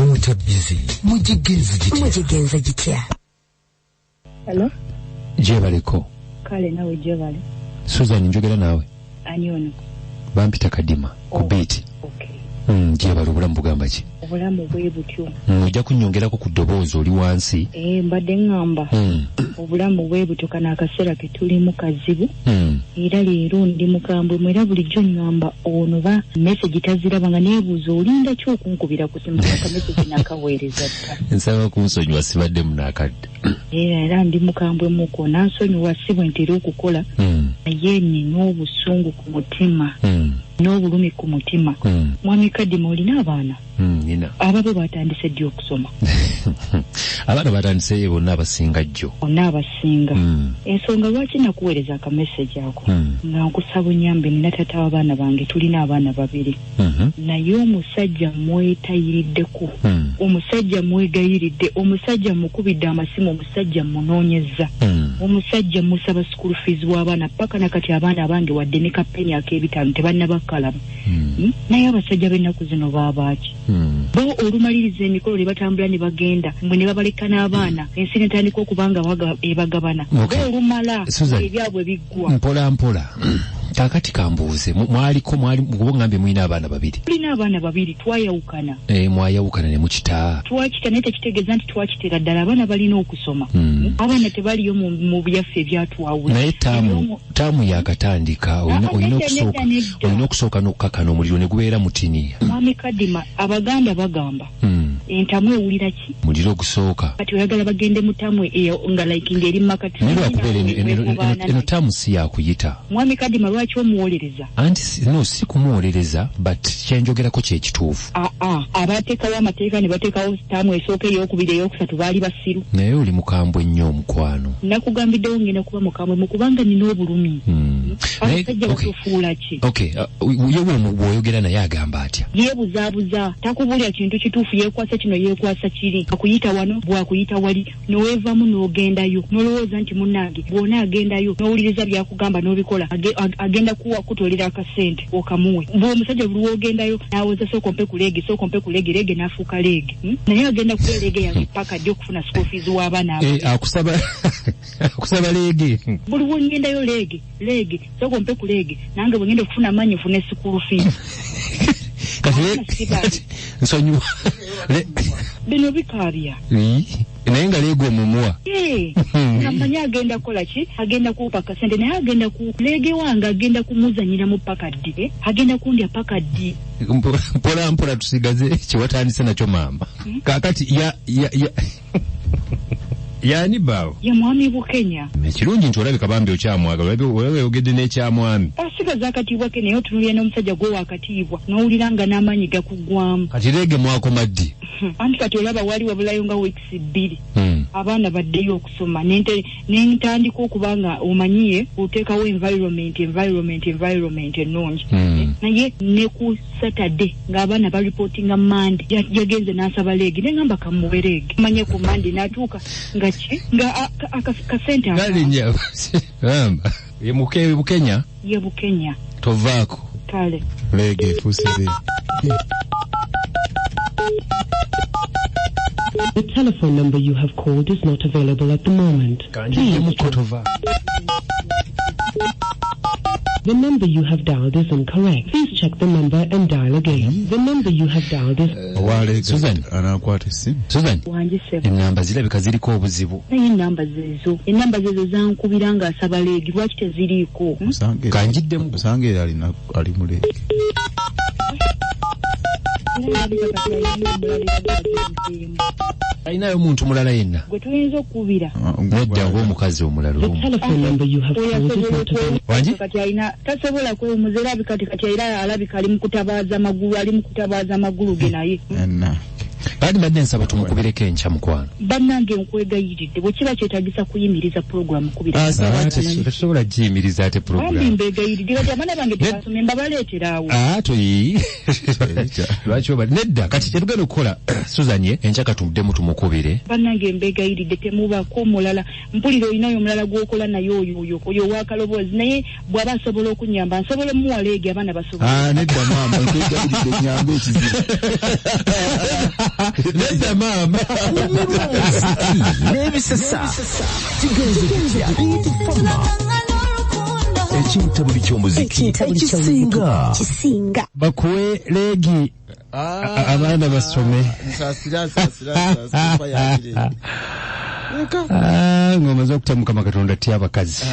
Omutabizi mujigenza jitya. Hello? Jebaliko. Kale nawe jebale. Susan njogera nawe. Ani ono? Bampita Kadima ku beat. Okay. Jebale obulamu bugamba ki? Obulamu bwe butyo. Ojja kunyongerako ku ddoboozi oli wansi. Mbadde ngamba. Obulamu bwe butyo kana akaseera ke tulimu kazibu. Era leero ndi mukambwe mwera bulijjo ngamba ono ba message taziraba nga neebuuza olinda ki okunkubira ku simu ka message nakaweereza dda. Nsaba kunsonyiwa sibadde munaakadde. Era ndi mukambwe muko nansonyiwa sibwe ntera okukola. Naye nina obusungu ku mutima. N'obulumi ku mutima. Mwami Kadima olina abaana? Nina. Ababe batandise ddi okusoma? Abaana batandise bonna abasinga jjo. Bonna abasinga. Ensonga lwaki nakuweereza aka message ako? Nga nkusaba onyambe nina taata w'abaana bange tulina abaana babiri. Naye omusajja mwetayiriddeko. Omusajja mwegayiridde. Omusajja mukubidde amasimu. Omusajja munoonyezza. Omusajja musaba school fees w'abaana paka nakati abaana abange wadde ne kapeni ak'ebitaano tebannabakalamu. Naye abasajja b'ennaku zino baabaki. Bo olumaliriza emikolo ne batambula ne bagenda mwe ne babaleka n'abaana ensi netandika okubanga ebagabana. Bo olumala ebyabwe biggwa. Mpola. Kakati kambuuze mwali ngambye mulina abaana babiri. Tulina abaana babiri twayawukana. Mwayawukana ne mukita. Twakita naye tekitegeeza nti twakitera ddala abaana balina okusoma. Abaana tebaliyo mu byaffe ebyatwawula. Naye taamu yakatandika olina okusooka n'okukakana omuliro ne gubeera mutini. Mwami Kadima Abaganda bagamba entamu ewulira ki? Muliro ogusooka. Kati oyagala bagende mu taamu nga likinga eri makati. Naye lwakubeera eno taamu si yakuyita. Mwami Kadima lwaki omuwolereza? Anti si kumuwolereza but kyenjogerako kyekituufu. Abateekawo amateeka ne bateekawo taamu esooka ey'okubiri ey'okusatu baali basiru. Naye oli mukambwe nnyo omukwano. Nakugambiddewo ngenda kuba mukambwe mukubanga nina obulumi. Abasajja batufuula ki? Ye bw'oyogera naye agamba atya? Yeebuzaabuza takubulya kintu kituufu yeekwasa kino yeekwasa kiri. Akuyita wano bw'akuyita wali n'oweevamu n'ogendayo n'olowooza nti munnange bw'ona agendayo n'owuliriza by'akugamba n'obikola agenda kutolera akasente okamuwe. Bw'omusajja buli w'ogendayo n'awoza sooka ompe ku leege n'afuuka leege. Naye agenda kuwa leege yawe paka ajja okufuna school fees w'abaana abo. Akusaba leege. Buli w'ongendayo leege sooka ompe ku leege nange bwe ngenda okufuna amaanyi nfune school fees. Nsonyiwa. Bino bikaabya. Naye nga leege omumuwa. Amanyi agenda kukola ki? Agenda kuwupa akasente naye agenda ku leege wange agenda kumuzanyira mu paka ddi. Agenda kundya paka ddi. Mpola tusigaze kiwatandise nakyo maama. Kakati yani bawo. Ya mwami Bukenya. Ekirungi nti olabika bambi okyamwagala wewe oyogedde n'ekyamwami. Asigaza akatiibwa ke naye otunulira n'omusajja gwe wakatiibwa n'owulira nga n'amaanyi gakuggwamu. Kati leege mwakoma ddi? Anti kati olaba wali wabulayo nga weeks 2. Abaana baddeyo okusoma n'entandika okuba nga omanyiye oteekawo environment ennungi. Naye ne ku Saturday ng'abaana baripootinga Monday yagenze n'asaba leege ne ngamba kamuwe leege. Manye ku Monday n'atuuka nga akasente Galinya. Ye Bukenya? Ye Bukenya. Tovaako. Kale. Leege tusebe. The telephone number you have called is not available at the moment. The number you have dialed is incorrect. Please check the number and dial again. The number you have dialed is... Susan. Susan. Wanjisebo. Enamba zirabika ziriko obuzibu. Naye enamba zezo zankubira nga asaba leege lwaki teziriiko? Kanjiddemu. Musange ali mu leege. Ayinayo omuntu mulala yenna. Gwe tuyinza okubira. Nedda ng'omukazi omulala omu. Wanji? Kati ayina tasobola kwewumuza era kati ayina alabika ali mu kutabaaza amagulu ge naye. Badi nsaba tumukubireko enkya mukwano. Bannange nkwegayiridde bwe kiba kyetagisa kuyimiriza program kubira. Tasobola giyimiriza ate program. Bambi mbegayiridde kati abaana bange tebasomye mbabaleeterawo. Toyi. Lwaki oba nedda kati tetugenda okukola Suzanye enkya katuddemu tumukubire. Bannange mbegayiridde temubaako omulala mpulira olinayo omulala gw'okola naye oyo waakaloboozi naye bw'aba asobola okunyamba nsobola omuwaleege abaana basobola. Nedda maama nkwegayiridde nyambe ekizibu. Nedda maama. Nebisasa. Ekintu buli ky'omuziki ekisinga bakuwe leegi abaana basome. Ngomaze okutamuka Katonda tya abakazi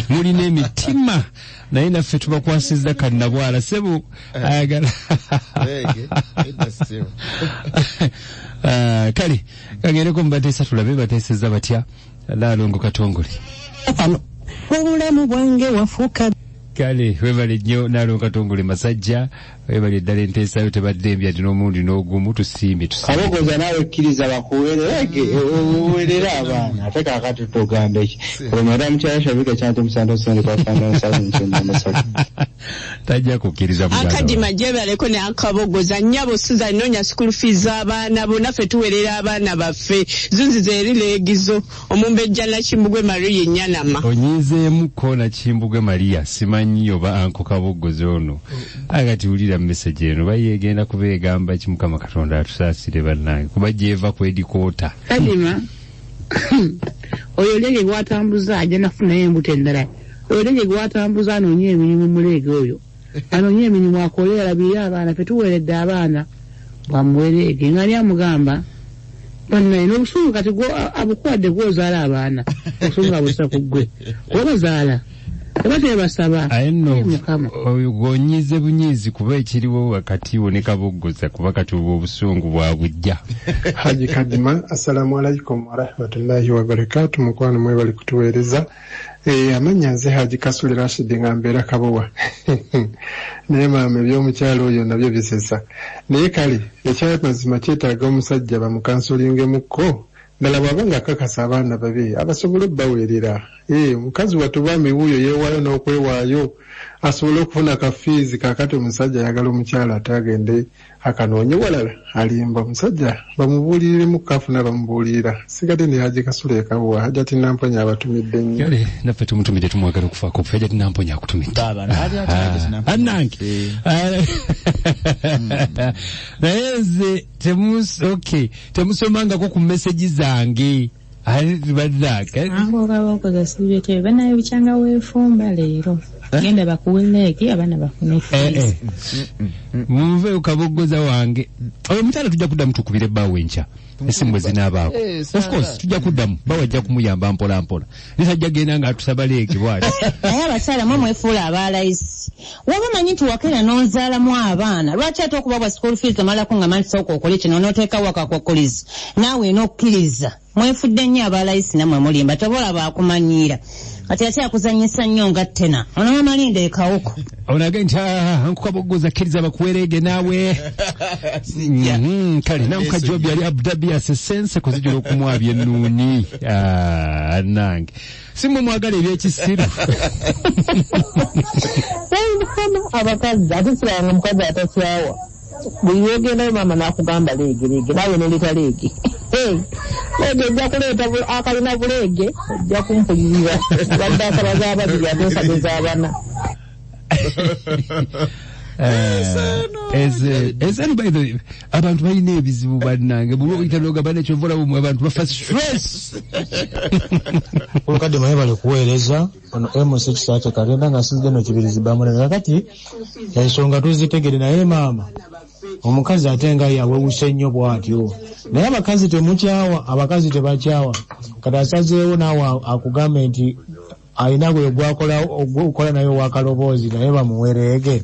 mulina emitima naye naffe tubakwasizza kannabwala sebo ayagala kale kagereko mubateesa tulabe bateesezza batya Laalongo Katongole obulamu bwange wafuuka kale webale nnyo Laalongo Katongole Masajja webale ddala enteesayo tebadde embi ati n'omundi n'ogumu tusiimye abogoza naawe kkiriza bakuweerege oweerera abaana ate kaakati tugamba eki olumala mukyala Shabika Kyante Musando Sende kwafanga nsaba nkyenda Masajja tajja kukkiriza muganda akadima gyebaleko ne akabogoza nnyabo Susan nonya school fees z'abaana bo naffe tuweerera abaana baffe zunziza eri leegizo omumbejja Nakimbugwe Maria Nyanama onyizeemuko Nakimbugwe Maria simanyi oba anko kabogoza ono agati ulira message eno bayegenda kubeegamba kimukama Katonda atusaasire bannange kuba gyeva kwedikoota kadima oyo lege gwatambuza ajja nafunayo embuto endala oyo lege gwatambuza anoonye emirimu muleege oyo anoonye emirimu akole alabire abaana ffe tuweeredde abaana bwamuwereege ng'ani amugamba bannaye n'obusungu kati abukuwadde gw'ozaala abaana obusungu abusa ku ggwe gwobazaala basaba oyo gonyize bunyizi kuba ekiriwo wakati wo ne kabogoza kuba kati obusungu bwabujja. Haji Kadima, assalamu alaikum wa rahmatullahi wa barakatuh. Mukwano mwe bali kutuweereza amanya nze Haji Kasuli Rashid nga mbeera Kabowa naye maama eby'omukyalo oyo nabyo bisesa naye kale ekyamazima kyetaaga omusajja bamukansolingemu ddala bw'aba ng'akakasa abaana babe abasobola obbaweerera mukazi watubami wuuyo yeewaayo n'okwewaayo asobola okufuna kafiizi kaakati omusajja ayagala omukyala ate agende akanoonye walala alimba omusajja bamubuuliremu kafuna bamubuulira sigadde ne Haji Kasule Kabowa Hajati Namponya abatumidde nnyo kale naffe tumutumidde tumwagala okufaako Hajati Namponya akutumidde annange naye nze temusomangako ku message zange bakoza sibete banayo bichanga wefumba leero genda bakuweleke abana bafune muve ukabogoza wange oyo mutala tujja kuddamu tukubire bawe encha esimbwe zinabaako of course tujja kuddamu bawajja kumuyamba mpola mpola nisajja genda nga atusaba leeke bwati naye abasala mwefuula abalayisi waba manyi tuwakera n'onzaalamu abaana lwaki ate okubabwa school fees omalako nga manyi sooka okole kino n'oteekawo akakwakkulizo naawe n'okkiriza mwefudde nnyo abalayisi nammwe mulimba tobola baakumanyiira kati ate akuzanyisa nnyo nga ttena ono amalinde ekawuko onage nti nkukabogoza kkiriza bakuwereege naawe kale namukajjobi ali Abu Dhabi asesense kuzijula okumwabya ennuuni nange simwe mwagala ebyekisiru abakazi ate kiranga omukazi atakyawa buli yogendayo maama n'akugamba leege naawe noleta leege leege ojja kuleeta akalina buleege ojja kumpulirira badde akabaza ababiri ate nsageza abana ezeno by the way abantu balina ebizibu bannange buli oyita n'ogamba ekyovola bumwe abantu bafa stress olukadde maye bali kuweereza ono M6 ate kalenda nga sinze no kibirizi bamulenga kati ensonga tuzitegere naye maama omukazi ate nga yawewuse nnyo bw'atyo naye abakazi temukyawa abakazi tebakyawa kati asazeewo naawe akugambe nti alina gwe gwakola naye wakaloboozi naye bamuwereege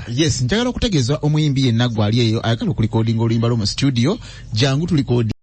yes njagala okutegeeza omuyimbi yenna gwali eyo ayagala okulikodinga oluyimba lw'omu studio jangu tulikodi